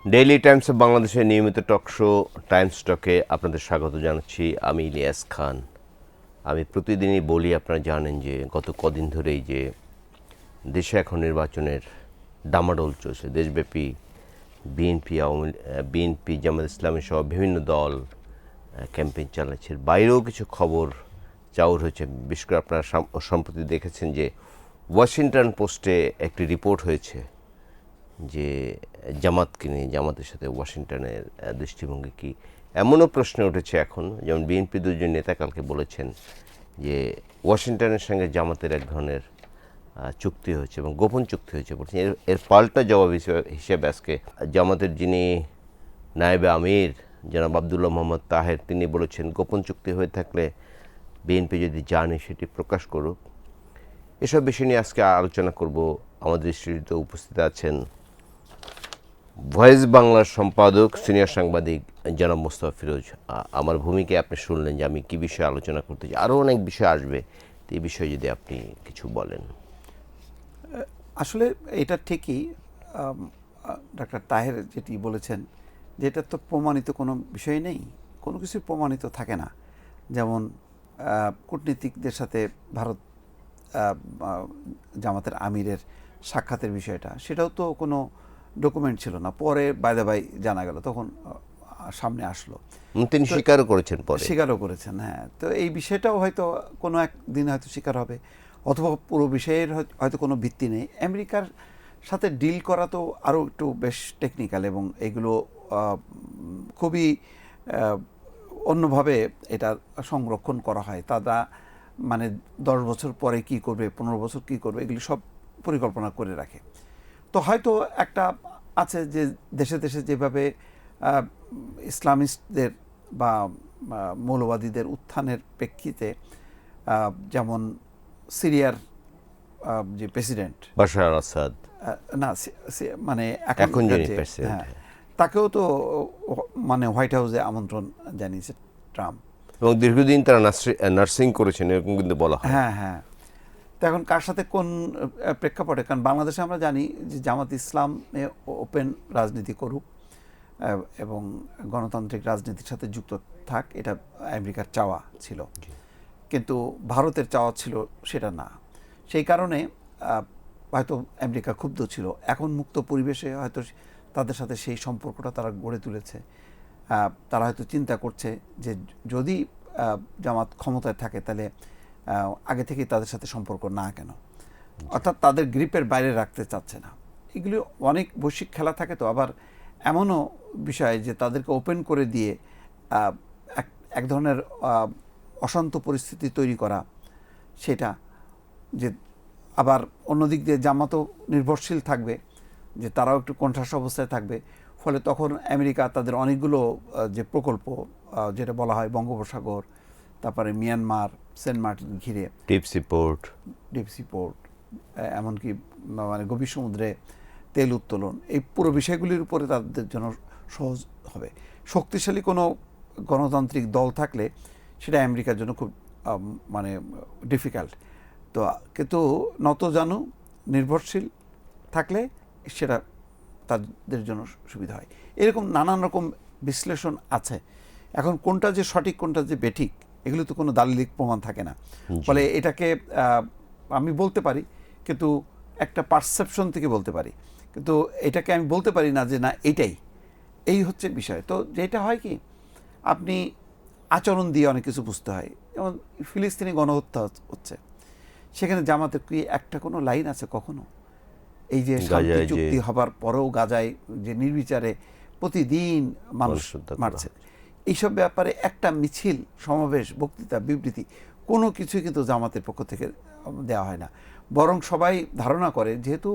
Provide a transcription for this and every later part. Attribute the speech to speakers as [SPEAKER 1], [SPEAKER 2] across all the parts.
[SPEAKER 1] Daily Times of বাংলাদেশের নিয়মিত talk show Times টকে আপনাদের স্বাগত জানাচ্ছি। আমি ইলিয়াস খান। আমি প্রতিদিনই বলি, আপনারা জানেন যে গত কদিন ধরেই যে দেশে এখন নির্বাচনের ডামাডোল চলছে। দেশব্যাপী বিএনপি জামাত ইসলামী সহ বিভিন্ন দল ক্যাম্পেইন চালাচ্ছে। বাইরেও কিছু খবর চাউর হয়েছে। বিশেষ করে আপনারা সম্প্রতি দেখেছেন যে ওয়াশিংটন পোস্টে একটি রিপোর্ট হয়েছে যে জামাতকে নিয়ে, জামাতের সাথে ওয়াশিংটনের দৃষ্টিভঙ্গি কী। এমনও প্রশ্ন উঠেছে এখন, যেমন বিএনপি দুজন নেতা কালকে বলেছেন যে ওয়াশিংটনের সঙ্গে জামাতের এক ধরনের চুক্তি হয়েছে এবং গোপন চুক্তি হয়েছে। বলছেন এর পাল্টা জবাব হিসেবে আজকে জামাতের যিনি নায়েবে আমির জনাব আবদুল্লাহ মোহাম্মদ তাহের, তিনি বলেছেন গোপন চুক্তি হয়ে থাকলে বিএনপি যদি জানে সেটি প্রকাশ করুক। এসব বিষয় নিয়ে আজকে আলোচনা করব। আমাদের স্টুডিওতে উপস্থিত আছেন ভয়েস বাংলার সম্পাদক সিনিয়র সাংবাদিক জনাব মোস্তফা ফিরোজ। আমার ভূমিকায় আপনি শুনলেন যে আমি কী বিষয়ে আলোচনা করতে চাই। আরও অনেক বিষয় আসবে, তো এই বিষয়ে যদি আপনি কিছু বলেন।
[SPEAKER 2] আসলে এটা ঠিকই ডাক্তার তাহের যেটি বলেছেন যে এটা তো প্রমাণিত কোনো বিষয় নেই, কোনো কিছু প্রমাণিত থাকে না। যেমন কূটনীতিকদের সাথে ভারত জামাতের আমিরের সাক্ষাতের বিষয়টা, সেটাও তো কোনো ডকুমেন্ট ছিল না, পরে বাইদা বাই জানা গেল, তখন সামনে আসলো।
[SPEAKER 1] তিনি স্বীকারও করেছেন, পরে
[SPEAKER 2] স্বীকারও করেছেন। হ্যাঁ, তো এই বিষয়টাও হয়তো কোনো একদিন হয়তো স্বীকার হবে, অথবা পুরো বিষয়ের হয়তো কোনো ভিত্তি নেই। আমেরিকার সাথে ডিল করা তো আরও একটু বেশ টেকনিক্যাল, এবং এগুলো খুবই অন্যভাবে এটা সংরক্ষণ করা হয়। তারা মানে 10 বছর পরে কি করবে, 15 বছর কি করবে, এগুলি সব পরিকল্পনা করে রাখে। তো হয়তো একটা আছে যে দেশে দেশে যেভাবে ইসলামিস্টদের বা মৌলবাদীদের উত্থানের প্রেক্ষিতে, যেমন সিরিয়ার যে প্রেসিডেন্ট
[SPEAKER 1] বাশার আল আসাদ,
[SPEAKER 2] না মানে
[SPEAKER 1] এখন যিনি
[SPEAKER 2] যে,
[SPEAKER 1] প্রেসিডেন্ট,
[SPEAKER 2] হ্যাঁ, তাকেও তো মানে হোয়াইট হাউসে আমন্ত্রণ জানিয়েছে ট্রাম্প,
[SPEAKER 1] এবং দীর্ঘদিন তারা নার্সিং করেছেন এরকম কিন্তু বলা হয়।
[SPEAKER 2] হ্যাঁ হ্যাঁ। তো এখন কার সাথে কোন প্রেক্ষাপটে, কারণ বাংলাদেশে আমরা জানি যে জামাত ইসলামে ওপেন রাজনীতি করুক এবং গণতান্ত্রিক রাজনীতির সাথে যুক্ত থাক, এটা আমেরিকার চাওয়া ছিল, কিন্তু ভারতের চাওয়া ছিল সেটা না। সেই কারণে হয়তো আমেরিকা ক্ষুব্ধ ছিল। এখন মুক্ত পরিবেশে হয়তো তাদের সাথে সেই সম্পর্কটা তারা গড়ে তুলেছে। তারা হয়তো চিন্তা করছে যে যদি জামাত ক্ষমতায় থাকে তাহলে আগে থেকেই তাদের সাথে সম্পর্ক না কেন, অর্থাৎ তাদের গ্রিপের বাইরে রাখতে চাচ্ছে না। এগুলি অনেক বৈশ্বিক খেলা থাকে। তো আবার এমনও বিষয় যে তাদেরকে ওপেন করে দিয়ে এক ধরনের অশান্ত পরিস্থিতি তৈরি করা, সেটা যে আবার অন্যদিক দিয়ে জামাতও নির্ভরশীল থাকবে, যে তারাও একটু কণ্ঠাস অবস্থায় থাকবে। ফলে তখন আমেরিকা তাদের অনেকগুলো যে প্রকল্প, যেটা বলা হয় বঙ্গোপসাগর, তারপরে মিয়ানমার, সেন্ট মার্টিন ঘিরে ডিপসি পোর্ট, এমনকি মানে গভীর সমুদ্রে তেল উত্তোলন, এই পুরো বিষয়গুলির উপরে তাদের জন্য সহজ হবে। শক্তিশালী কোনো গণতান্ত্রিক দল থাকলে সেটা আমেরিকার জন্য খুব মানে ডিফিকাল্ট। তো কিন্তু নতজানু নির্ভরশীল থাকলে সেটা তাদের জন্য সুবিধা হয়। এরকম নানান রকম বিশ্লেষণ আছে। এখন কোনটা যে সঠিক কোনটা যে বেঠিক, এগুলো তো কোনো দালিলিক প্রমাণ থাকে না। ফলে এটাকে আমি বলতে পারি, কিন্তু একটা পারসেপশন থেকে বলতে পারি, কিন্তু এটাকে আমি বলতে পারি না যে না এইটাই, এই হচ্ছে বিষয়। তো যেটা হয় কি, আপনি আচরণ দিয়ে অনেক কিছু বুঝতে হয়। যেমন ফিলিস্তিনি গণহত্যা হচ্ছে, সেখানে জামাতের কি একটা কোনো লাইন আছে কখনো? এই যে শান্তি চুক্তি হবার পরেও গাজায় যে নির্বিচারে প্রতিদিন মানুষ মারছে, এইসব ব্যাপারে একটা মিছিল, সমাবেশ, বক্তৃতা, বিবৃতি, কোনো কিছুই কিন্তু জামাতের পক্ষ থেকে দেওয়া হয় না। বরং সবাই ধারণা করে যেহেতু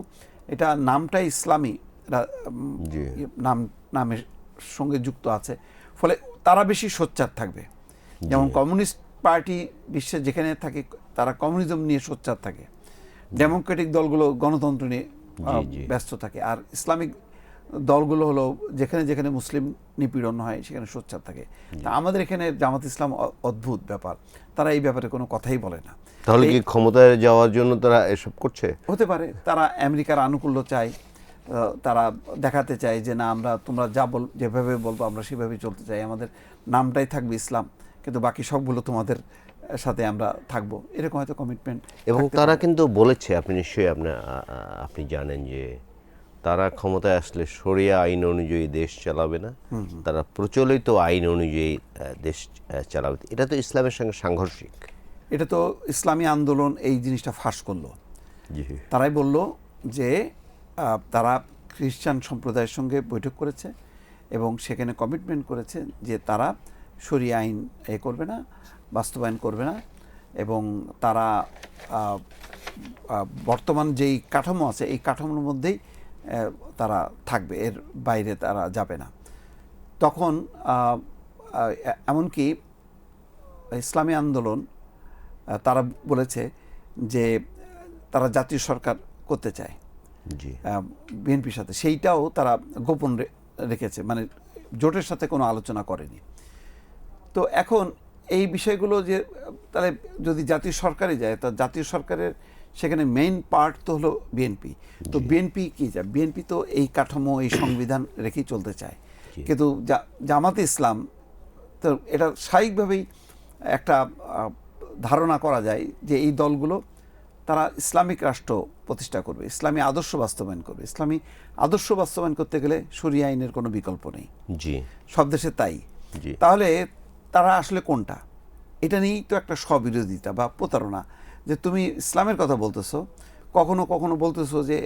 [SPEAKER 2] এটা নামটাই ইসলামী নামের সঙ্গে যুক্ত আছে, ফলে তারা বেশি সোচ্চার থাকবে। যেমন কমিউনিস্ট পার্টি বিশ্বে যেখানে থাকে তারা কমিউনিজম নিয়ে সোচ্চার থাকে, ডেমোক্রেটিক দলগুলো গণতন্ত্র নিয়ে ব্যস্ত থাকে, আর ইসলামিক দলগুলো হলো যেখানে যেখানে মুসলিম নিপীড়ন হয় সেখানে সোচ্চার থাকে। তা আমাদের এখানে জামাত ইসলাম অদ্ভুত ব্যাপার, তারা এই ব্যাপারে কোনো কথাই বলে না।
[SPEAKER 1] তাহলে কি ক্ষমতায় যাওয়ার জন্য তারা এসব করছে?
[SPEAKER 2] হতে পারে তারা আমেরিকার আনুকূল্য চায়, তারা দেখাতে চায় যে না আমরা তোমরা যেভাবে বলবো আমরা সেভাবে চলতে চাই, আমাদের নামটাই থাকবে ইসলাম, কিন্তু বাকি সবগুলো তোমাদের সাথে আমরা থাকবো, এরকম হয়তো কমিটমেন্ট।
[SPEAKER 1] এবং তারা কিন্তু বলেছে, আপনি নিশ্চয়ই আপনি জানেন যে তারা ক্ষমতায় আসলে শরিয়া আইন অনুযায়ী দেশ চালাবে না, তারা প্রচলিত আইন অনুযায়ী দেশ চালাবে। এটা তো ইসলামের সঙ্গে সাংঘর্ষিক।
[SPEAKER 2] এটা তো ইসলামী আন্দোলন এই জিনিসটা ফাঁস করলো।
[SPEAKER 1] জি,
[SPEAKER 2] তারাই বলল যে তারা খ্রিস্টান সম্প্রদায়ের সঙ্গে বৈঠক করেছে এবং সেখানে কমিটমেন্ট করেছে যে তারা শরিয়া আইন করবে না, বাস্তবায়ন করবে না, এবং তারা বর্তমান যেই কাঠামো আছে এই কাঠামোর মধ্যেই তারা থাকবে, এর বাইরে তারা যাবে না। তখন এমনকি ইসলামী আন্দোলন তারা বলেছে যে তারা জাতীয় সরকার করতে চায়
[SPEAKER 1] জি,
[SPEAKER 2] বিএনপির সাথে, সেইটাও তারা গোপন রেখেছে, মানে জোটের সাথে কোনো আলোচনা করেনি। তো এখন এই বিষয়গুলো যে তাহলে যদি জাতীয় সরকারে যায়, তা জাতীয় সরকারের সেখানে মেইন পার্ট তো হলো বিএনপি। তো বিএনপি কি চায়? বিএনপি তো এই কাঠামো, এই সংবিধান রেখেই চলতে চায়, কিন্তু জামাতে ইসলাম তো এটা স্বাভাবিকভাবেই একটা ধারণা করা যায় যে এই দলগুলো তারা ইসলামিক রাষ্ট্র প্রতিষ্ঠা করবে, ইসলামী আদর্শ বাস্তবায়ন করবে। ইসলামী আদর্শ বাস্তবায়ন করতে গেলে শরিয়া আইনের কোনো বিকল্প নেই,
[SPEAKER 1] জি,
[SPEAKER 2] সব দেশে তাই।
[SPEAKER 1] জি।
[SPEAKER 2] তাহলে তারা আসলে কোনটা? এটা নিয়েই তো একটা স্ববিরোধিতা বা প্রতারণা, যে তুমি ইসলামের কথা বলতেছো, কখনো কখনো বলতেছো যে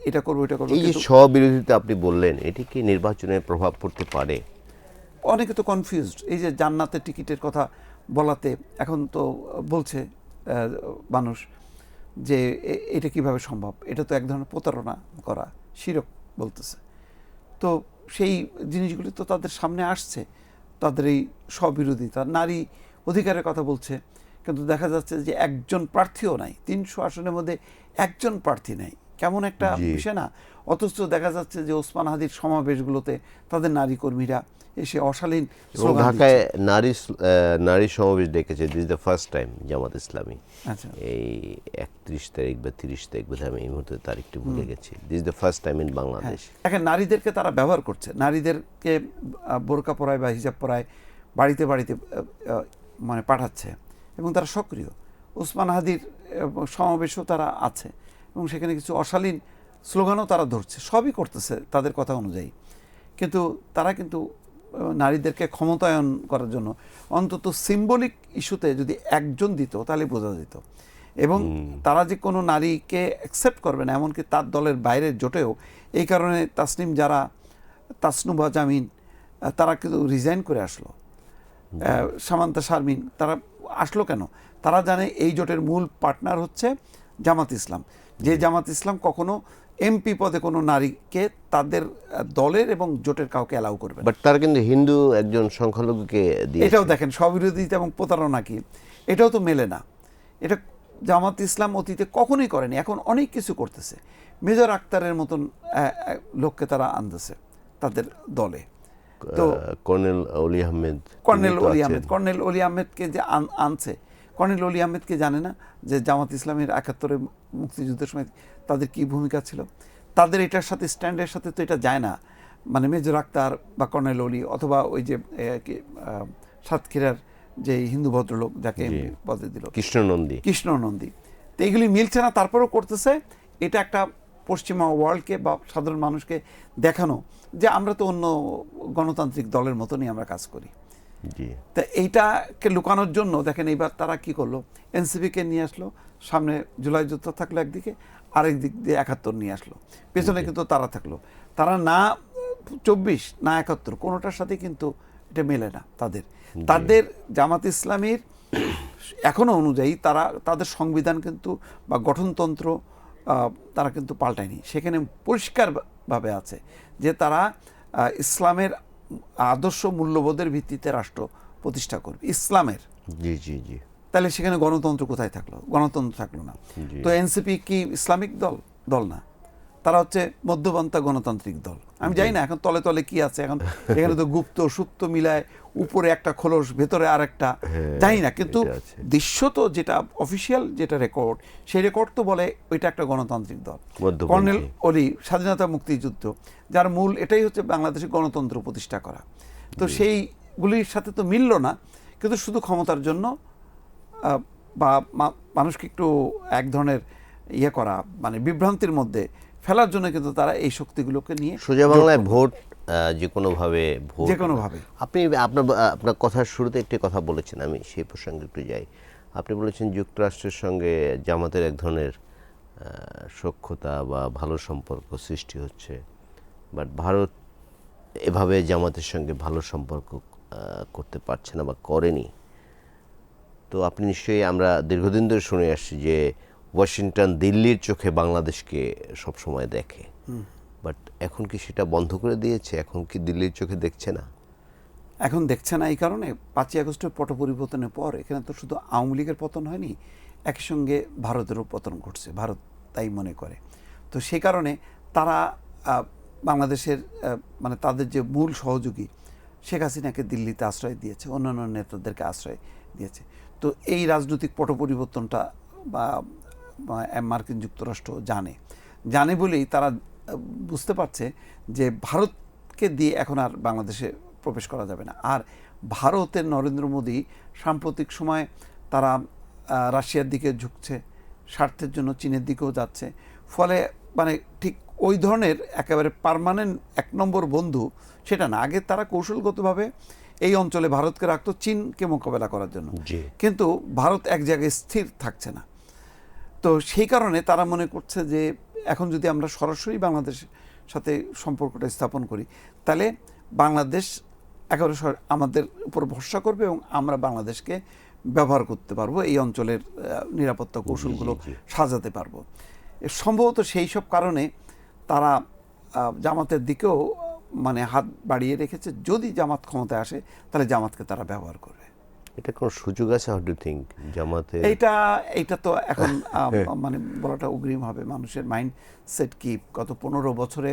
[SPEAKER 2] এটা করবো এটা করবো।
[SPEAKER 1] এই যে স্ববিরোধিতা আপনি বললেন, এটি কি নির্বাচনে প্রভাব পড়তে পারে?
[SPEAKER 2] অনেকে তো কনফিউজড, এই যে জান্নাতের টিকিটের কথা বলাতে এখন তো বলছে মানুষ যে এটা কিভাবে সম্ভব, এটা তো এক ধরনের প্রতারণা করা, শিরক বলতেছে। তো সেই জিনিসগুলি তো তাদের সামনে আসছে, তাদের এই স্ববিরোধিতা। নারী অধিকারের কথা বলছে, কিন্তু দেখা যাচ্ছে যে একজন প্রার্থীও নাই, 300 আসনের মধ্যে একজন প্রার্থী নাই, কেমন একটা বিষয় না? অথচ দেখা যাচ্ছে যে ওসমান হাদির সমাবেশগুলোতে তাদের নারী কর্মীরা এসে অশালীন স্লোগান
[SPEAKER 1] ঢাকায় নারী সমাবেশ ডেকেছে, this is the first time Jamaat Islami.
[SPEAKER 2] আচ্ছা,
[SPEAKER 1] এই 31 তারিখ বা 30 তারিখ বোধহয়, আমি এই মুহূর্তে তারিখটি ভুলে গেছি। This is the first time in Bangladesh.
[SPEAKER 2] এখন নারীদেরকে তারা ব্যবহার করছে, নারীদেরকে বোরকা পরায় বা হিজাব পরায় বাড়িতে বাড়িতে মানে পাঠাচ্ছে, এবং তারা সক্রিয়। ওসমান হাদির সমাবেশও তারা আছে, এবং সেখানে কিছু অশালীন স্লোগানও তারা ধরছে, সবই করতেছে তাদের কথা অনুযায়ী। কিন্তু তারা কিন্তু নারীদেরকে ক্ষমতায়ন করার জন্য অন্তত সিম্বলিক ইস্যুতে যদি একজন দিত তাহলে বোঝা যেত। এবং তারা যে কোনো নারীকে অ্যাকসেপ্ট করবে না, এমনকি তার দলের বাইরের জোটেও। এই কারণে তাসনুভা জামিন তারা কিন্তু রিজাইন করে আসলো। সামান্তা শারমিন তারা আসলো কেন? তারা জানে এই জোটের মূল পার্টনার হচ্ছে জামাত ইসলাম, যে জামাত ইসলাম কখনো এমপি পদে কোনো নারীকে তাদের দলের এবং জোটের কাউকে অ্যালাউ করবে না।
[SPEAKER 1] বাট তারা কিন্তু হিন্দু একজন সংখ্যালঘুকে দিয়ে,
[SPEAKER 2] এটাও দেখেন স্ববিরোধিতা এবং প্রতারণা কি, এটাও তো মেলে না। এটা জামাত ইসলাম অতীতে কখনোই করেনি, এখন অনেক কিছু করতেছে। মেজর আক্তারের মতন লোককে তারা আনতেছে তাদের দলে। তো
[SPEAKER 1] কর্নেল অলি আহমেদ,
[SPEAKER 2] কর্নেল অলি আহমেদকে যে আনছে, কর্নেল অলি আহমেদকে জানে না যে জামাত ইসলামের 71 মুক্তিযুদ্ধের সময় তাদের কি ভূমিকা ছিল? তাদের এটার সাথে স্ট্যান্ডের সাথে তো এটা যায় না। মানে মেজর আক্তার বা কর্নেল অলি, অথবা ওই যে সাতক্ষীরার যে হিন্দু ভদ্রলোক যাকে এমপি পদে দিল, কৃষ্ণ নন্দী, তো এইগুলি মিলছে না, তারপরেও করতেছে। এটা একটা পশ্চিমা ওয়ার্ল্ডকে বা সাধারণ মানুষকে দেখানো যে আমরা তো অন্য গণতান্ত্রিক দলের মতনই আমরা কাজ করি। তা এইটাকে লুকানোর জন্য দেখেন এইবার তারা কি করলো, এনসিপিকে নিয়ে আসলো সামনে, জুলাই যুদ্ধ থাকলো একদিকে, আরেক দিক দিয়ে 71 নিয়ে আসলো, পেছনে কিন্তু তারা থাকলো। তারা না 24 না 71 কোনোটার সাথে কিন্তু এটা মেলে না। তাদের জামাত ইসলামীর এখনো অনুযায়ী তারা তাদের সংবিধান কিন্তু বা গঠনতন্ত্র তারা কিন্তু পাল্টায়নি। সেখানে পরিষ্কারভাবে আছে যে তারা ইসলামের আদর্শ মূল্যবোধের ভিত্তিতে রাষ্ট্র প্রতিষ্ঠা করবে, ইসলামের। তাহলে সেখানে গণতন্ত্র কোথায় থাকলো? গণতন্ত্র থাকলো না। তো এনসিপি কি ইসলামিক দল না? তারা হচ্ছে মধ্যপন্থা গণতান্ত্রিক দল। আমি জানি না এখন তলে তলে কি আছে, এখন এখানে তো গুপ্ত সুপ্ত মিলায়, উপরে একটা খোলস ভেতরে আর একটা, জানি না, কিন্তু দৃশ্যত যেটা অফিসিয়াল যেটা রেকর্ড, সেই রেকর্ড তো বলে ওইটা একটা গণতান্ত্রিক দল। কর্নেল অলি স্বাধীনতা মুক্তিযুদ্ধ, যার মূল এটাই হচ্ছে বাংলাদেশে গণতন্ত্র প্রতিষ্ঠা করা, তো সেইগুলির সাথে তো মিলল না, কিন্তু শুধু ক্ষমতার জন্য বা মানুষকে একটু এক ধরনের ইয়ে করা, মানে বিভ্রান্তির মধ্যে ফেলার জন্য কিন্তু তারা এই শক্তিগুলোকে নিয়ে,
[SPEAKER 1] সোজা বাংলায় ভোট যে কোনোভাবে আপনি আপনার কথার শুরুতে একটি কথা বলেছেন, আমি সেই প্রসঙ্গে একটু যাই। আপনি বলেছেন যুক্তরাষ্ট্রের সঙ্গে জামাতের এক ধরনের সখ্যতা বা ভালো সম্পর্ক সৃষ্টি হচ্ছে, বাট ভারত এভাবে জামাতের সঙ্গে ভালো সম্পর্ক করতে পারছে না বা করেনি। তো আপনি নিশ্চয়ই, আমরা দীর্ঘদিন ধরে শুনে আসছি যে ওয়াশিংটন দিল্লির চোখে বাংলাদেশকে সবসময় দেখে, বাট এখন কি সেটা বন্ধ করে দিয়েছে? এখন কি দিল্লির চোখে দেখছে না?
[SPEAKER 2] এখন দেখছে না এই কারণে 5ই আগস্টের পট পরিবর্তনের পর এখানে তো শুধু আওয়ামী লীগের পতন হয়নি, একই সঙ্গে ভারতেরও পতন ঘটছে, ভারত তাই মনে করে। তো সেই কারণে তারা বাংলাদেশের মানে তাদের যে মূল সহযোগী শেখ হাসিনাকে দিল্লিতে আশ্রয় দিয়েছে, অন্যান্য নেতাদেরকে আশ্রয় দিয়েছে। তো এই রাজনৈতিক পট পরিবর্তনটা বা মার্কিন যুক্তরাষ্ট্র জানে বলেই তারা বুঝতে পারছে যে ভারতকে দিয়ে এখন আর বাংলাদেশে প্রবেশ করা যাবে না। আর ভারতের নরেন্দ্র মোদী সাম্প্রতিক সময় তারা রাশিয়ার দিকে ঝুঁকছে, স্বার্থের জন্য চীনের দিকেও যাচ্ছে, ফলে মানে ঠিক ওই ধরনের একেবারে পার্মানেন্ট এক নম্বর বন্ধু সেটা না। আগে তারা কৌশলগতভাবে এই অঞ্চলে ভারতকে রাখতো চীনকে মোকাবেলা করার জন্য, কিন্তু ভারত এক জায়গায় স্থির থাকছে না। তো সেই কারণে তারা মনে করছে যে এখন যদি আমরা সরাসরি বাংলাদেশের সাথে সম্পর্কটা স্থাপন করি, তাহলে বাংলাদেশ একেবারে আমাদের উপর ভরসা করবে এবং আমরা বাংলাদেশকে ব্যবহার করতে পারবো, এই অঞ্চলের নিরাপত্তা কৌশলগুলো সাজাতে পারবো। সম্ভবত সেই সব কারণে তারা জামাতের দিকেও মানে হাত বাড়িয়ে রেখেছে, যদি জামাত ক্ষমতায় আসে তাহলে জামাতকে তারা ব্যবহার করবে।
[SPEAKER 1] এটা কোন সুযোগ আছে? হাউ ডু থিংক জামাতে
[SPEAKER 2] এইটা তো এখন মানে বলাটা অগ্রিম হবে। মানুষের মাইন্ড সেট কি, গত 15 বছরে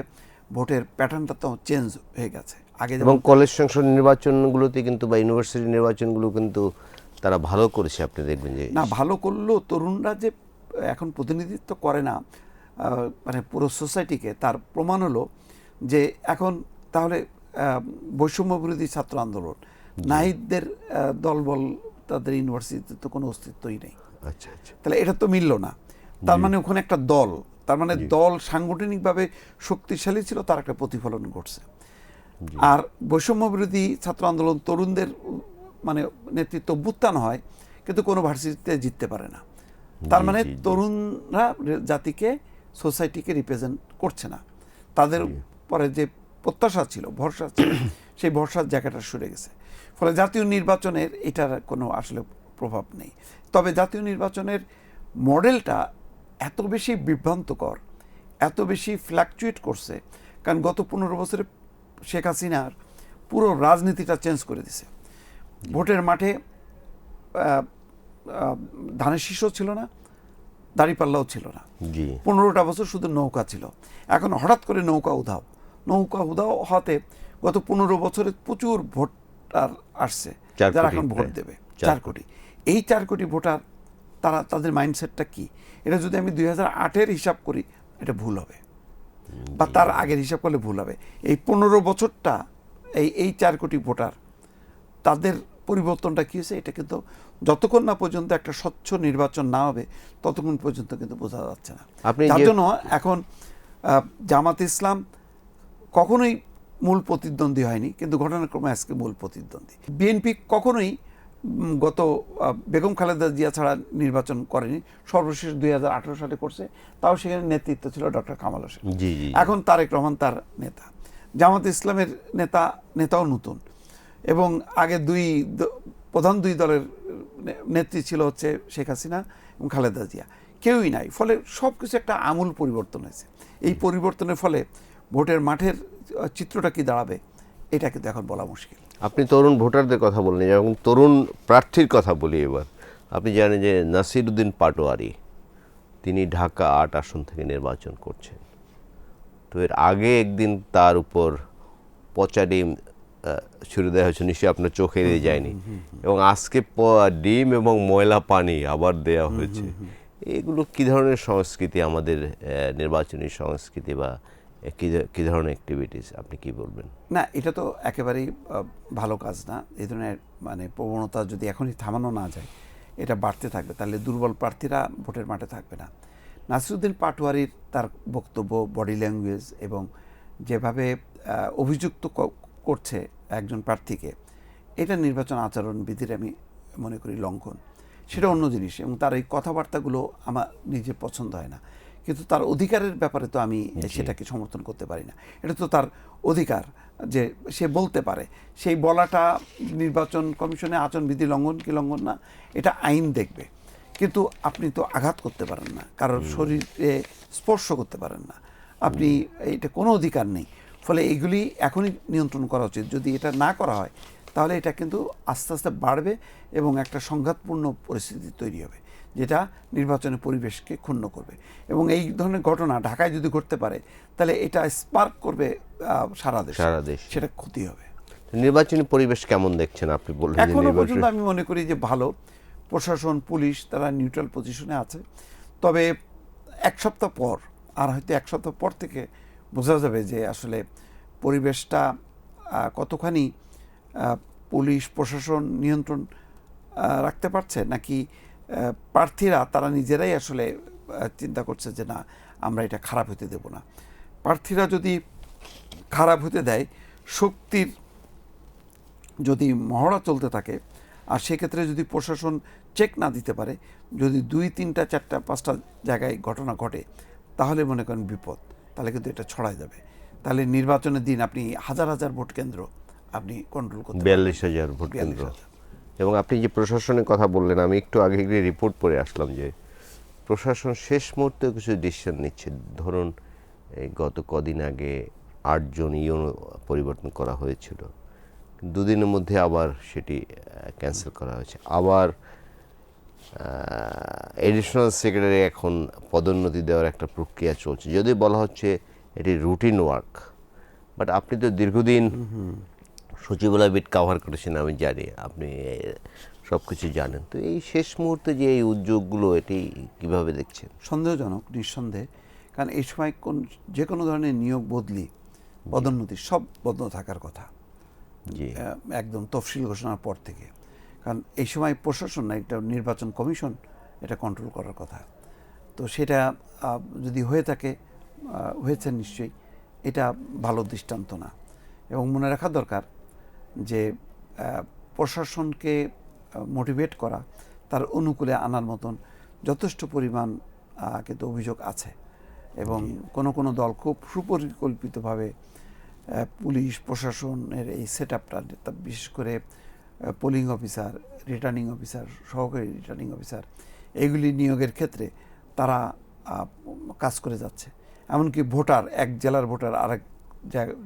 [SPEAKER 2] ভোটের প্যাটার্নটা তো চেঞ্জ হয়ে গেছে। আগে
[SPEAKER 1] এবং কলেজ সংসদ নির্বাচনগুলোতে কিন্তু বা ইউনিভার্সিটি নির্বাচনগুলো কিন্তু তারা ভালো করেছে, আপনি দেখবেন যে
[SPEAKER 2] না ভালো করলেও তরুণরা যে এখন প্রতিনিধিত্ব করে না মানে পুরো সোসাইটিকে, তার প্রমাণ হলো যে এখন তাহলে বৈষম্য বিরোধী ছাত্র আন্দোলন, নাহিদদের দলবল তাদের ইউনিভার্সিটিতে তো কোনো অস্তিত্বই নেই।
[SPEAKER 1] আচ্ছা আচ্ছা,
[SPEAKER 2] তাহলে এটা তো মিলল না। তার মানে ওখানে একটা দল, তার মানে দল সাংগঠনিকভাবে শক্তিশালী ছিল, তার একটা প্রতিফলন ঘটছে। আর বৈষম্য বিরোধী ছাত্র আন্দোলন তরুণদের মানে নেতৃত্ব অভ্যুত্থান হয়, কিন্তু কোনো ভার্সিটিতে জিততে পারে না। তার মানে তরুণরা জাতিকে, সোসাইটিকে রিপ্রেজেন্ট করছে না। তাদের পরে যে প্রত্যাশা ছিল, ভরসা ছিল, সেই ভরসার জায়গাটা সরে গেছে। ফলে জাতীয় নির্বাচনের এটার কোনো আসলে প্রভাব নেই। তবে জাতীয় নির্বাচনের মডেলটা এত বেশি বিভ্রান্তকর, এত বেশি ফ্ল্যাকচুয়েট করছে, কারণ গত 15 বছরে শেখ হাসিনার পুরো রাজনীতিটা চেঞ্জ করে দিছে। ভোটের মাঠে ধানের শীষও ছিল না, দাঁড়িপাল্লাও ছিল না। 15টা বছর শুধু নৌকা ছিল। এখন হঠাৎ করে নৌকা উধাও হতে গত 15 বছরে প্রচুর ভোটার আসছে, যারা এখন ভোট দেবে 4 কোটি। এই 4 কোটি ভোটার তাদের মাইন্ডসেটটা কি? এটা যদি আমি 2008-এর হিসাব করি এটা ভুল হবে, বা তার আগের হিসাব করলে ভুল হবে। এই 15 বছরটা এই 4 কোটি ভোটার তাদের পরিবর্তনটা কী হয়েছে, এটা কিন্তু যতক্ষণ না পর্যন্ত একটা স্বচ্ছ নির্বাচন না হবে ততক্ষণ পর্যন্ত কিন্তু বোঝা যাচ্ছে না। যার জন্য এখন জামাত ইসলাম কখনোই মূল প্রতিদ্বন্দ্বী হয়নি, কিন্তু ঘটনাক্রমে আজকে মূল প্রতিদ্বন্দ্বী। বিএনপি কখনোই গত বেগম খালেদা জিয়া ছাড়া নির্বাচন করেনি, সর্বশেষ 2018 সালে করছে, তাও সেখানে নেতৃত্ব ছিল ডক্টর কামাল হোসেন। এখন তারেক রহমান তার নেতা। জামাত ইসলামের নেতাও নতুন, এবং আগে প্রধান দুই দলের নেত্রী ছিল হচ্ছে শেখ হাসিনা এবং খালেদা জিয়া, কেউই নাই। ফলে সব কিছু একটা আমূল পরিবর্তন হয়েছে। এই পরিবর্তনের ফলে ভোটের মাঠের চিত্রটা কি দাঁড়াবে এটা কিন্তু এখন বলা মুশকিল।
[SPEAKER 1] আপনি তরুণ ভোটারদের কথা বললেন, এবং তরুণ প্রার্থীর কথা বলি এবার। আপনি জানেন যে নাসিরউদ্দিন পাটোয়ারি, তিনি ঢাকা 8 আসন থেকে নির্বাচন করছেন। তো এর আগে একদিন তার উপর পচা ডিম ছুড়ে দেওয়া হয়েছে, নিশ্চয়ই আপনার চোখে দিয়ে যায়নি, এবং আজকে ডিম এবং ময়লা পানি আবার দেওয়া হয়েছে। এগুলো কী ধরনের সংস্কৃতি, আমাদের নির্বাচনী সংস্কৃতি, বা কী ধরনের অ্যাক্টিভিটিস, আপনি কি বলবেন?
[SPEAKER 2] না, এটা তো একেবারেই ভালো কাজ না। এই ধরনের মানে প্রবণতা যদি এখনই থামানো না যায়, এটা বাড়তে থাকবে, তাহলে দুর্বল প্রার্থীরা ভোটের মাঠে থাকবে না। নাসিরুদ্দিন পাটোয়ারির তার বক্তব্য, বডি ল্যাঙ্গুয়েজ এবং যেভাবে অভিযুক্ত করছে একজন প্রার্থীকে, এটা নির্বাচন আচরণবিধির আমি মনে করি লঙ্ঘন। সেটা অন্য জিনিস, এবং তার এই কথাবার্তাগুলো আমার নিজের পছন্দ হয় না, কিন্তু তার অধিকারের ব্যাপারে তো আমি সেটাকে সমর্থন করতে পারি না। এটা তো তার অধিকার যে সে বলতে পারে, সেই বলাটা নির্বাচন কমিশনের আচরণবিধি লঙ্ঘন কি লঙ্ঘন না, এটা আইন দেখবে। কিন্তু আপনি তো আঘাত করতে পারেন না, কারোর শরীরে স্পর্শ করতে পারেন না, আপনি এটা কোনো অধিকার নেই। ফলে এইগুলি এখনই নিয়ন্ত্রণ করা উচিত। যদি এটা না করা হয়, তাহলে এটা কিন্তু আস্তে আস্তে বাড়বে এবং একটা সংঘাতপূর্ণ পরিস্থিতি তৈরি হবে, যেটা নির্বাচনের পরিবেশকে ক্ষুণ্ণ করবে। এবং এই ধরনের ঘটনা ঢাকায় যদি ঘটতে পারে, তাহলে এটা স্পার্ক করবে সারা দেশ, সেটা ক্ষতি হবে।
[SPEAKER 1] নির্বাচনী পরিবেশ কেমন দেখছেন আপনি? বললেন
[SPEAKER 2] এখনো পর্যন্ত আমি মনে করি যে ভালো, প্রশাসন, পুলিশ তারা নিউট্রাল পজিশনে আছে। তবে এক সপ্তাহ পর, আর হয়তো এক সপ্তাহ পর থেকে বোঝা যাবে যে আসলে পরিবেশটা কতখানি পুলিশ প্রশাসন নিয়ন্ত্রণ রাখতে পারছে, নাকি প্রার্থীরা তারা নিজেরাই আসলে চিন্তা করছে যে না, আমরা এটা খারাপ হতে দেব না। প্রার্থীরা যদি খারাপ হতে দেয়, শক্তির যদি মহড়া চলতে থাকে, আর সেক্ষেত্রে যদি প্রশাসন চেক না দিতে পারে, যদি 2, 3, 4, 5টা জায়গায় ঘটনা ঘটে, তাহলে মনে করেন বিপদ, তাহলে কিন্তু এটা ছড়ায় যাবে। তাহলে নির্বাচনের দিন আপনি হাজার হাজার ভোট কেন্দ্র আপনি কন্ট্রোল করতে
[SPEAKER 1] 42,000 ভোট কেন্দ্র। এবং আপনি যে প্রশাসনের কথা বললেন, আমি একটু আগে গিয়ে রিপোর্ট পড়ে আসলাম যে প্রশাসন শেষ মুহূর্তে কিছু ডিসিশন নিচ্ছে। ধরুন এই গত কদিন আগে 8 জন ইউনো পরিবর্তন করা হয়েছিল, 2 দিনের মধ্যে আবার সেটি ক্যান্সেল করা হয়েছে। আবার এডিশনাল সেক্রেটারি এখন পদোন্নতি দেওয়ার একটা প্রক্রিয়া চলছে, যদিও বলা হচ্ছে এটি রুটিন ওয়ার্ক। বাট আপনি তো দীর্ঘদিন সচিবালয় বিট কাভার করেছেন, আমি জানি আপনি সব কিছু জানেন। তো এই শেষ মুহূর্তে যে এই উদ্যোগগুলো, এটি কিভাবে দেখছেন?
[SPEAKER 2] সন্দেহজনক, নিঃসন্দেহে। কারণ এই সময় যে কোনো ধরনের নিয়োগ বদলি, পদোন্নতি সব বন্ধ থাকার কথা, একদম তফসিল ঘোষণার পর থেকে। কারণ এই সময় প্রশাসন না, একটা নির্বাচন কমিশন এটা কন্ট্রোল করার কথা। তো সেটা যদি হয়ে থাকে, হয়েছে নিশ্চয়ই, এটা ভালো দৃষ্টান্ত না। এবং মনে রাখা দরকার যে প্রশাসনকে মোটিভেট করা, তার অনুকূলে আনার মতন যথেষ্ট পরিমাণ কিন্তু অভিযোগ আছে। এবং কোনো দল খুব সুপরিকল্পিতভাবে পুলিশ প্রশাসনের এই সেট আপটা, বিশেষ করে পোলিং অফিসার, রিটার্নিং অফিসার, সহকারী রিটার্নিং অফিসার, এইগুলি নিয়োগের ক্ষেত্রে তারা কাজ করে যাচ্ছে। এমনকি ভোটার, এক জেলার ভোটার আরেক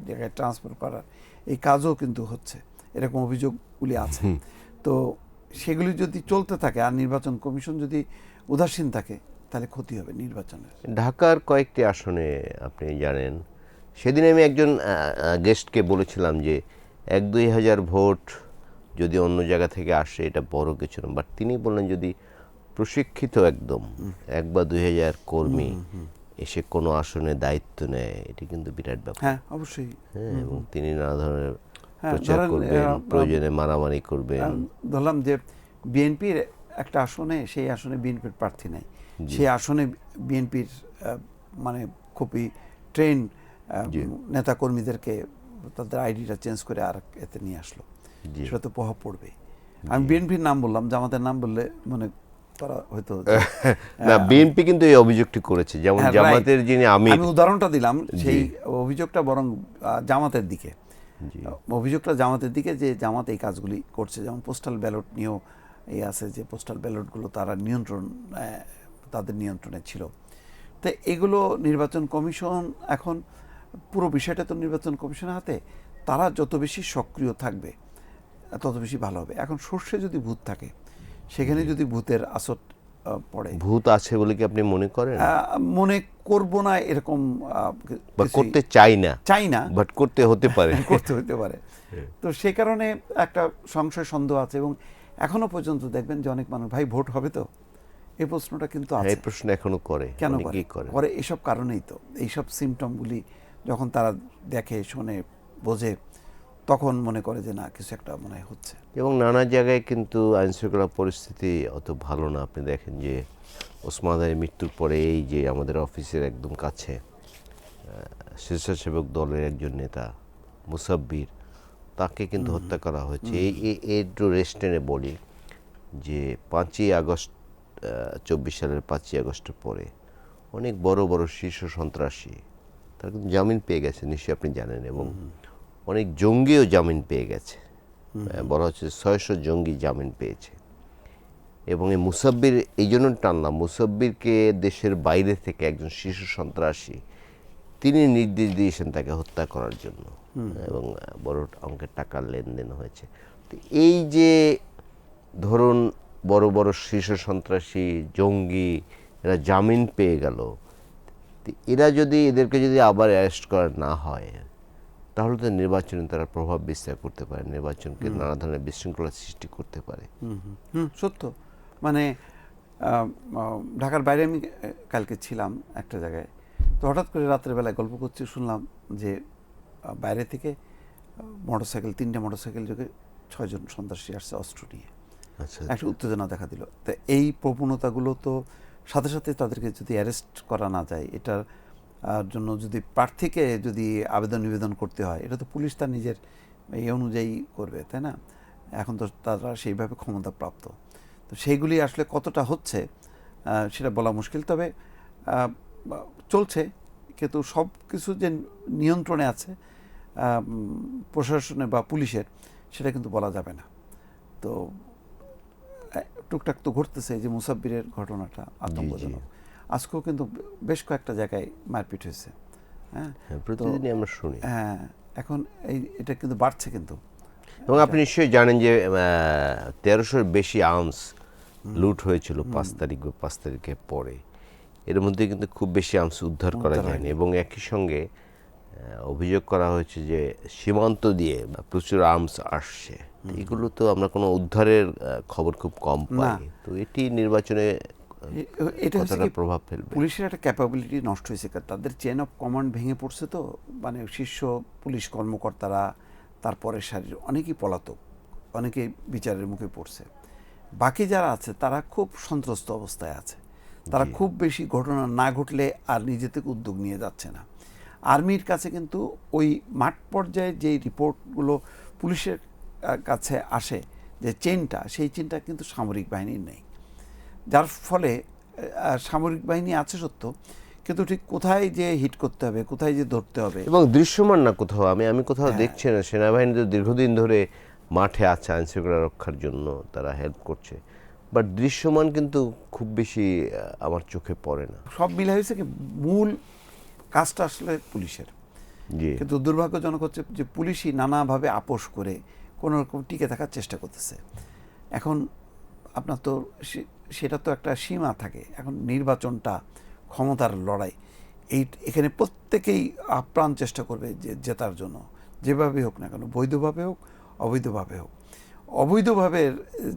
[SPEAKER 2] জায়গায় ট্রান্সফার করার এই কাজও কিন্তু হচ্ছে, এরকম অভিযোগগুলি আছে। তো সেগুলি যদি চলতে থাকে আর নির্বাচন কমিশন যদি উদাসীন থাকে, তাহলে ক্ষতি হবে নির্বাচনের।
[SPEAKER 1] ঢাকার কয়েকটি আসনে আপনি জানেন, সেদিন আমি একজন গেস্টকে বলেছিলাম যে 1-2 হাজার ভোট যদি অন্য জায়গা থেকে আসে এটা বড় কিছু না, বাট তিনি বললেন যদি প্রশিক্ষিত একদম 1 বা 2 হাজার কর্মী এসে কোনো আসনে দায়িত্ব নেয়, এটি কিন্তু বিরাট ব্যাপার।
[SPEAKER 2] হ্যাঁ, অবশ্যই।
[SPEAKER 1] হ্যাঁ, এবং তিনি নানা ধরনের প্রচার করবেন, প্রয়োজনে মারামারি করবেন।
[SPEAKER 2] ধরলাম যে বিএনপির একটা আসনে, সেই আসনে বিএনপির প্রার্থী নেই, সেই আসনে বিএনপির মানে খুবই ট্রেন নেতাকর্মীদেরকে তাদের আইডিটা চেঞ্জ করে আর এতে নিয়ে আসলো, সেটা তো প্রভাব পড়বে। আমি বিএনপির নাম বললাম, জামাতের নাম বললে মানে তারা হয়তো
[SPEAKER 1] না, বিএনপি কিন্তু এই অভিযোগটি করেছে, যেমন জামাতের যিনি আমি
[SPEAKER 2] উদাহরণটা দিলাম, সেই অভিযোগটা বরং জামাতের দিকে, অভিযোগটা জামাতের দিকে, যে জামাত এই কাজগুলি করছে। যেমন পোস্টাল ব্যালট নিয়েও এই আছে, যে পোস্টাল ব্যালটগুলো তারা তাদের নিয়ন্ত্রণে ছিল। তো এগুলো নির্বাচন কমিশন, এখন পুরো বিষয়টা তো নির্বাচন কমিশনের হাতে, তারা যত বেশি সক্রিয় থাকবে তত বেশি ভালো হবে। এখন সর্ষে যদি ভূত থাকে, সেখানে যদি ভূতের আসর পড়ে।
[SPEAKER 1] ভূত আছে বলে কি আপনি মনে করেন?
[SPEAKER 2] মনে করব না এরকম
[SPEAKER 1] বা করতে চাই না,
[SPEAKER 2] না,
[SPEAKER 1] বাট করতে হতে পারে।
[SPEAKER 2] করতে হতে পারে। তো সেই কারণে একটা সংশয় সন্দেহ আছে, এবং এখনো পর্যন্ত দেখবেন যে অনেক মানুষ, ভাই ভোট হবে তো, এই প্রশ্নটা কিন্তু
[SPEAKER 1] হ্যাঁ,
[SPEAKER 2] আছে।
[SPEAKER 1] এই প্রশ্ন এখনো করে,
[SPEAKER 2] কেন
[SPEAKER 1] অনেকেই করে।
[SPEAKER 2] করে এসব কারণেই তো, এইসব সিমটমগুলি যখন তারা দেখে শোনে বোঝে, তখন মনে করে যে না, কিছু একটা মনে হয় হচ্ছে।
[SPEAKER 1] এবং নানা জায়গায় কিন্তু আইনশৃঙ্খলা পরিস্থিতি অত ভালো না। আপনি দেখেন যে ওসমান আলীর মৃত্যুর পরে এই যে আমাদের অফিসের একদম কাছে স্বেচ্ছাসেবক দলের একজন নেতা মুসাব্বির, তাকে কিন্তু হত্যা করা হয়েছে। একটু রেস্টেনে বলি যে 5ই আগস্ট 24 সালের 5ই আগস্টের পরে অনেক বড় বড় শীর্ষ সন্ত্রাসী তারা কিন্তু জামিন পেয়ে গেছে, নিশ্চয়ই আপনি জানেন, এবং অনেক জঙ্গিও জামিন পেয়ে গেছে। বলা হচ্ছে 600 জঙ্গি জামিন পেয়েছে। এবং এই মুসাব্বির, এই জন্য টানলাম, মুসাব্বিরকে দেশের বাইরে থেকে একজন শীর্ষ সন্ত্রাসী তিনি নির্দেশ দিয়েছেন তাকে হত্যা করার জন্য, এবং বড় অঙ্কের টাকার লেনদেন হয়েছে। তো এই যে ধরুন বড় বড় শীর্ষ সন্ত্রাসী জঙ্গি এরা জামিন পেয়ে গেল, এরা যদি, এদেরকে যদি আবার অ্যারেস্ট করা না হয়, তাহলে তো নির্বাচনে তারা প্রভাব বিস্তার করতে পারে, নির্বাচনকে নানা ধরনের বিশৃঙ্খলা সৃষ্টি করতে পারে।
[SPEAKER 2] সত্য। মানে ঢাকার বাইরে আমি কালকে ছিলাম একটা জায়গায়, তো হঠাৎ করে রাতের বেলায় গল্প করছি, শুনলাম যে বাইরে থেকে মোটরসাইকেল, 3টে মোটরসাইকেল যোগে 6 জন সন্ত্রাসী আসছে অস্ত্র নিয়ে।
[SPEAKER 1] আচ্ছা,
[SPEAKER 2] একটা উত্তেজনা দেখা দিল। তো এই প্রবণতাগুলো তো সাথে সাথে তাদেরকে যদি অ্যারেস্ট করা না যায়, এটার জন্য যদি প্রার্থীকে যদি আবেদন নিবেদন করতে হয়, এটা তো পুলিশ তার নিজের এই অনুযায়ী করবে, তাই না? এখন তো তারা সেইভাবে ক্ষমতাপ্রাপ্ত। তো সেইগুলি আসলে কতটা হচ্ছে সেটা বলা মুশকিল। তবে চলছে, কিন্তু সব কিছু যে নিয়ন্ত্রণে আছে প্রশাসনে বা পুলিশের, সেটা কিন্তু বলা যাবে না। তো টুকটাক তো ঘটতেছে, যে মুসাব্বিরের ঘটনাটা আতঙ্কজনক। আজকেও কিন্তু বেশ কয়েকটা জায়গায় মারপিট হয়েছে। হ্যাঁ,
[SPEAKER 1] প্রতিদিনই আমরা শুনি।
[SPEAKER 2] হ্যাঁ, এখন এটা কিন্তু বাড়ছে কিন্তু।
[SPEAKER 1] এবং আপনি নিশ্চয়ই জানেন যে 1300-র বেশি আর্মস লুট হয়েছিল 5 তারিখ বা 5 তারিখের পরে। এর মধ্যে কিন্তু খুব বেশি আর্মস উদ্ধার করা যায়নি, এবং একই সঙ্গে অভিযোগ করা হয়েছে যে সীমান্ত দিয়ে প্রচুর আর্মস আসছে। এগুলো তো আমরা কোনো উদ্ধারের খবর খুব কম পাই। তো এটি নির্বাচনে
[SPEAKER 2] এটা হচ্ছে কি,
[SPEAKER 1] প্রভাব ফেলবে।
[SPEAKER 2] পুলিশের একটা ক্যাপাবিলিটি নষ্ট হয়েছে, তাদের চেন অফ কমান্ড ভেঙে পড়ছে। তো মানে শীর্ষ পুলিশ কর্মকর্তারা, তারপরে সারির অনেকেই পলাতক, অনেকে বিচারের মুখে পড়ছে। বাকি যারা আছে তারা খুব সন্ত্রস্ত অবস্থায় আছে। তারা খুব বেশি ঘটনা না ঘটলে আর নিজে থেকে উদ্যোগ নিয়ে যাচ্ছে না। আর্মির কাছে কিন্তু ওই মাঠ পর্যায়ে যে রিপোর্টগুলো পুলিশের কাছে আসে, যে চেনটা, সেই চেনটা কিন্তু সামরিক বাহিনীর নেই। যার ফলে সামরিক বাহিনী আছে সত্য, কিন্তু ঠিক কোথায় যে হিট করতে হবে, কোথায় যে ধরতে হবে,
[SPEAKER 1] এবং দৃশ্যমান না কোথাও। আমি কোথাও দেখছি না। সেনাবাহিনী তো দীর্ঘদিন ধরে মাঠে আছে আইনশৃঙ্খলা রক্ষার জন্য, তারা হেল্প করছে, বাট দৃশ্যমান কিন্তু খুব বেশি আমার চোখে পড়ে না।
[SPEAKER 2] সব মিলে হয়েছে কি, মূল কাজটা আসলে পুলিশের। কিন্তু দুর্ভাগ্যজনক হচ্ছে যে পুলিশই নানাভাবে আপোষ করে কোনো রকম টিকে থাকার চেষ্টা করতেছে। এখন আপনার তো সেটা তো একটা সীমা থাকে। এখন নির্বাচনটা ক্ষমতার লড়াই, এখানে প্রত্যেকেই আপ্রাণ চেষ্টা করবে যে জেতার জন্য, যেভাবে হোক না কেন, বৈধভাবে হোক অবৈধভাবে হোক। অবৈধভাবের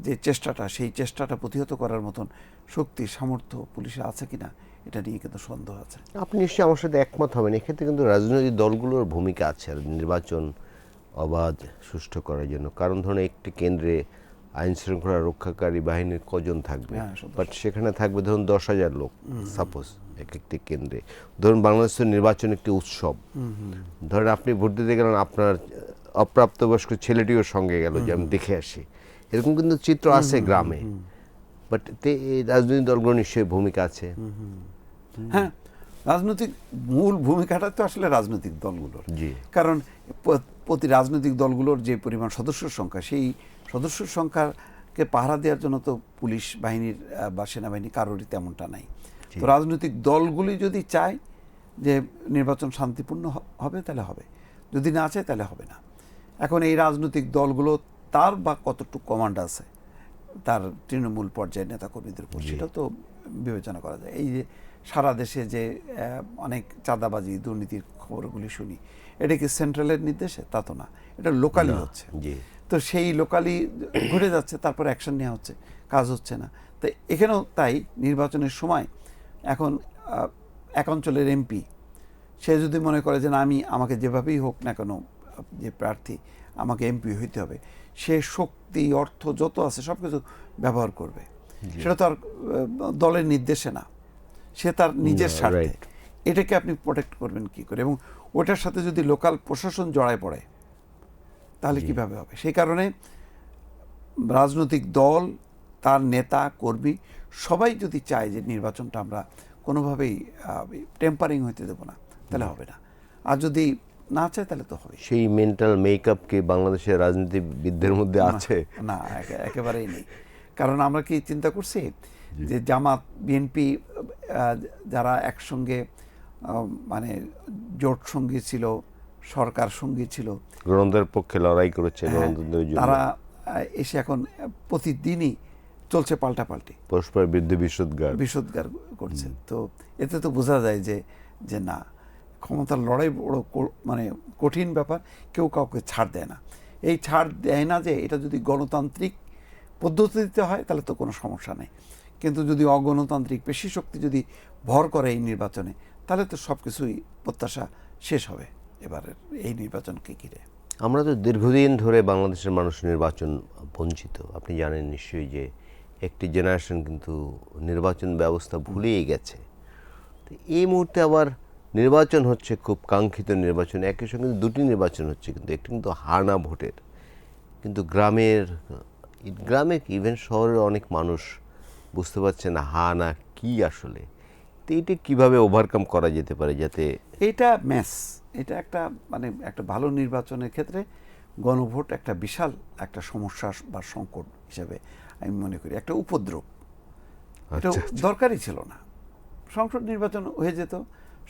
[SPEAKER 2] যে চেষ্টাটা, সেই চেষ্টাটা প্রতিহত করার মতন শক্তি সামর্থ্য পুলিশে আছে কিনা, এটা নিয়ে কিন্তু সন্দেহ আছে।
[SPEAKER 1] আপনি নিশ্চয়ই আমার সাথে একমত হবেন, এক্ষেত্রে কিন্তু রাজনৈতিক দলগুলোর ভূমিকা আছে আর নির্বাচন অবাধ সুষ্ঠু করার জন্য। কারণ ধরুন একটি কেন্দ্রে আইন শৃঙ্খলা রক্ষাকারী বাহিনীর কজন থাকবে, বাট সেখানে থাকবে ধরুন 10,000 লোক সাপোজ এক একটি কেন্দ্রে। ধরুন বাংলাদেশের নির্বাচন একটি উৎসব, ধরেন আপনি ভোট দিতে গেলেন, আপনার অপ্রাপ্তবয়স্ক ছেলেটিও সঙ্গে গেল যে আমি দেখে আসি, এরকম কিন্তু চিত্র আছে গ্রামে। বাট রাজনৈতিক দলগুলো নিশ্চয়ই ভূমিকা আছে।
[SPEAKER 2] হ্যাঁ, রাজনৈতিক মূল ভূমিকাটা তো আসলে রাজনৈতিক দলগুলোর। কারণ প্রতি রাজনৈতিক দলগুলোর যে পরিমাণ সদস্য সংখ্যা, সেই সদস্য সংখ্যাকে পাহারা দেওয়ার জন্য তো পুলিশ বাহিনীর বা সেনাবাহিনী কারোরই তেমনটা নাই। তো রাজনৈতিক দলগুলি যদি চায় যে নির্বাচন শান্তিপূর্ণ হবে, তাহলে হবে, যদি না চায় তাহলে হবে না। এখন এই রাজনৈতিক দলগুলো তার বা কতটুকু কমান্ড আছে, তার তৃণমূল পর্যায়ের নেতাকর্মীদের উপর, সেটা তো বিবেচনা করা যায়। এই যে সারা দেশে যে অনেক চাঁদাবাজি দুর্নীতির খবরগুলি শুনি, এটা কি সেন্ট্রালের নির্দেশে? তা তো না, এটা লোকালি হচ্ছে। তো সেই লোকালি ঘটে যাচ্ছে, তারপর অ্যাকশন নেওয়া হচ্ছে, কাজ হচ্ছে না। তো এখানেও তাই, নির্বাচনের সময় এখন এক অঞ্চলের এমপি সে যদি মনে করে যে না, আমাকে যেভাবেই হোক না কেন যে প্রার্থী আমাকে এমপি হইতে হবে, সে শক্তি অর্থ যত আছে সব কিছু ব্যবহার করবে। সেটা তো আর দলের নির্দেশে না, সে তার নিজের স্বার্থে। এটাকে আপনি প্রোটেক্ট করবেন কি করে? এবং ওটার সাথে যদি লোকাল প্রশাসন জড়ায় পড়ে তাহলে কিভাবে হবে? সেই কারণে রাজনৈতিক দল, তার নেতা কর্মী সবাই যদি চায় যে নির্বাচনটা আমরা কোনোভাবেই টেম্পারিং হইতে দেবো না, তাহলে হবে না। আর যদি না চায় তাহলে তো হবে।
[SPEAKER 1] সেই মেন্টাল মেকআপ কি বাংলাদেশের রাজনীতিবিদদের মধ্যে আছে?
[SPEAKER 2] না, একেবারেই নেই। কারণ আমরা কি চিন্তা করছি যে জামাত বিএনপি যারা একসঙ্গে মানে জোট সঙ্গী ছিল, সরকার সঙ্গী ছিল,
[SPEAKER 1] গণতন্ত্রের পক্ষে লড়াই করেছে,
[SPEAKER 2] তারা এসে এখন প্রতিদিনই চলছে পাল্টাপাল্টি,
[SPEAKER 1] পরস্পরের বিরুদ্ধে
[SPEAKER 2] বিষোদ্গার করছে। তো এতে তো বোঝা যায় যে না, ক্ষমতার লড়াই বড় মানে কঠিন ব্যাপার, কেউ কাউকে ছাড় দেয় না। এই ছাড় দেয় না যে এটা যদি গণতান্ত্রিক পদ্ধতিতে হয় তাহলে তো কোনো সমস্যা নেই, কিন্তু যদি অগণতান্ত্রিক পেশি শক্তি যদি ভর করে এই নির্বাচনে, তাহলে তো সব কিছুই প্রত্যাশা শেষ হবে এবারের এই নির্বাচনকে ঘিরে।
[SPEAKER 1] আমরা তো দীর্ঘদিন ধরে বাংলাদেশের মানুষ নির্বাচন বঞ্চিত। আপনি জানেন নিশ্চয়ই যে একটি জেনারেশন কিন্তু নির্বাচন ব্যবস্থা ভুলেই গেছে। তো এই মুহূর্তে আবার নির্বাচন হচ্ছে, খুব কাঙ্ক্ষিত নির্বাচন, একই সঙ্গে দুটি নির্বাচন হচ্ছে, কিন্তু একটি কিন্তু হানা ভোটের। কিন্তু গ্রামে ইভেন শহরের অনেক মানুষ বুঝতে পারছে না হানা কি আসলে। তো এইটা কীভাবে ওভারকাম করা যেতে পারে যাতে
[SPEAKER 2] এটা এটা একটা মানে একটা ভালো নির্বাচনের ক্ষেত্রে গণভোট একটা বিশাল একটা সমস্যা বা সংকট হিসেবে আমি মনে করি, একটা উপদ্রব। এটা দরকারই ছিল না। সংসদ নির্বাচন হয়ে যেত,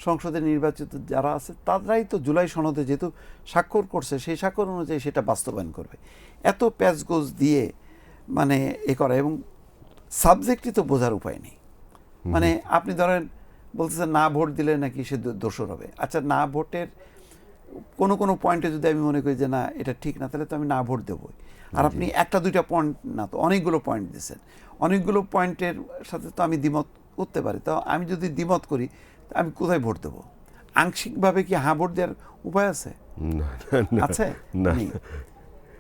[SPEAKER 2] সংসদে নির্বাচিত যারা আছে তারাই তো জুলাই সনদে যেহেতু স্বাক্ষর করছে, সেই স্বাক্ষর অনুযায়ী সেটা বাস্তবায়ন করবে। এত প্যাচগোজ দিয়ে মানে করা, এবং সাবজেক্টই তো বোঝার উপায় নেই। মানে আপনি ধরেন বলতেছেন না ভোট দিলে নাকি সে দোষর হবে। আচ্ছা, না ভোটের কোনো পয়েন্টে যদি আমি মনে করি যে না এটা ঠিক না, তাহলে তো আমি না ভোট দেবো। আর আপনি একটা দুইটা পয়েন্ট না, তো অনেকগুলো পয়েন্ট দিয়েছেন, অনেকগুলো পয়েন্টের সাথে তো আমি দ্বিমত করতে পারি। তো আমি যদি দ্বিমত করি, আমি কোথায় ভোট দেবো? আংশিকভাবে কি হ্যাঁ ভোট দেওয়ার উপায় আছে? আছে? নেই।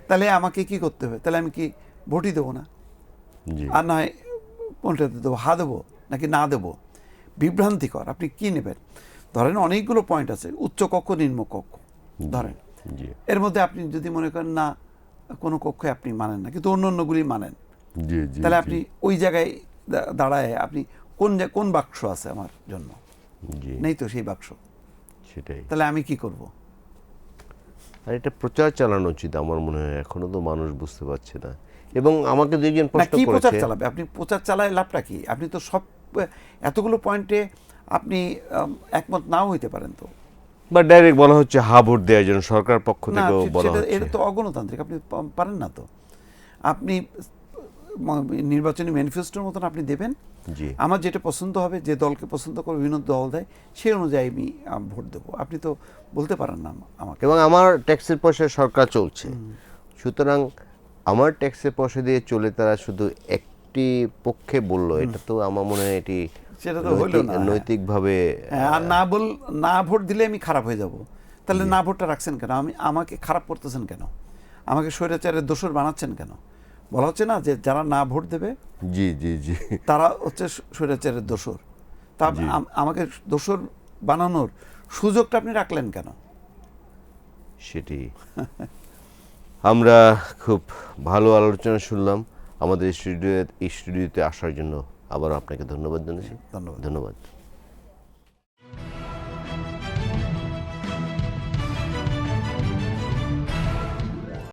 [SPEAKER 2] তাহলে আমাকে কি করতে হবে? তাহলে আমি কি ভোটই দেবো না? আর নয় কোনটাতে দেবো, হা দেবো নাকি না দেবো? বিভ্রান্তিকর। আপনি কি নেবেন? ধরেন অনেকগুলো পয়েন্ট আছে, উচ্চ কক্ষ নিম্ন কক্ষ ধরেন, এর মধ্যে আপনি যদি মনে করেন না কোনো কক্ষে আপনি মানেন না, কিন্তু অন্যগুলি মানেন, তাহলে আপনি ওই জায়গায় দাঁড়ায় আপনি কোন বাক্স আছে আমার জন্য? নেই তো সেই বাক্স।
[SPEAKER 1] সেটাই।
[SPEAKER 2] তাহলে আমি কি করব?
[SPEAKER 1] আর এটা প্রচার চালানো উচিত আমার মনে হয়, এখনো তো মানুষ বুঝতে পারছে না। এবং আমাকে দুইজন প্রশ্ন করেছে,
[SPEAKER 2] প্রচার চালাবে? আপনি প্রচার চালায় লাভটা কি? আপনি তো সব এতগুলো পয়েন্টে আপনি একমত নাও হইতে পারেন, তো
[SPEAKER 1] বা ডাইরেক্ট বলা হচ্ছে হা ভোট দেওয়ার জন্য সরকার পক্ষ থেকে বলা হচ্ছে।
[SPEAKER 2] এটা তো অগণতান্ত্রিক, আপনি পারেন না। তো আপনি নির্বাচনী ম্যানিফেস্টোর মতন আপনি দেবেন, আমার যেটা পছন্দ হবে, যে দলকে পছন্দ করে বিভিন্ন দল দেয়, সেই অনুযায়ী আমি ভোট দেবো। আপনি তো বলতে পারেন না আমাকে।
[SPEAKER 1] এবং আমার ট্যাক্সের পয়সায় সরকার চলছে, সুতরাং আমার ট্যাক্সের পয়সা দিয়ে চলে, তারা শুধু একটি পক্ষে বললো, এটা তো আমার মনে হয় এটি
[SPEAKER 2] সেটা তো হইল না
[SPEAKER 1] নৈতিকভাবে।
[SPEAKER 2] আর না ভোট দিলে আমি খারাপ হয়ে যাব। তাহলে না ভোটটা রাখছেন কেন? আমাকে খারাপ করতেছেন কেন? আমাকে স্বৈরাচারের দোষর বানাচ্ছেন কেন? বলা হচ্ছে না যে যারা না ভোট দেবে তারা হচ্ছে স্বৈরাচারের দোষর। তা আমাকে দোষর বানানোর সুযোগটা আপনি রাখলেন কেন?
[SPEAKER 1] সেটি আমরা খুব ভালো আলোচনা শুনলাম। আমাদের স্টুডিওতে আসার জন্য আবার আপনাকে ধন্যবাদ জানাচ্ছি।
[SPEAKER 2] ধন্যবাদ।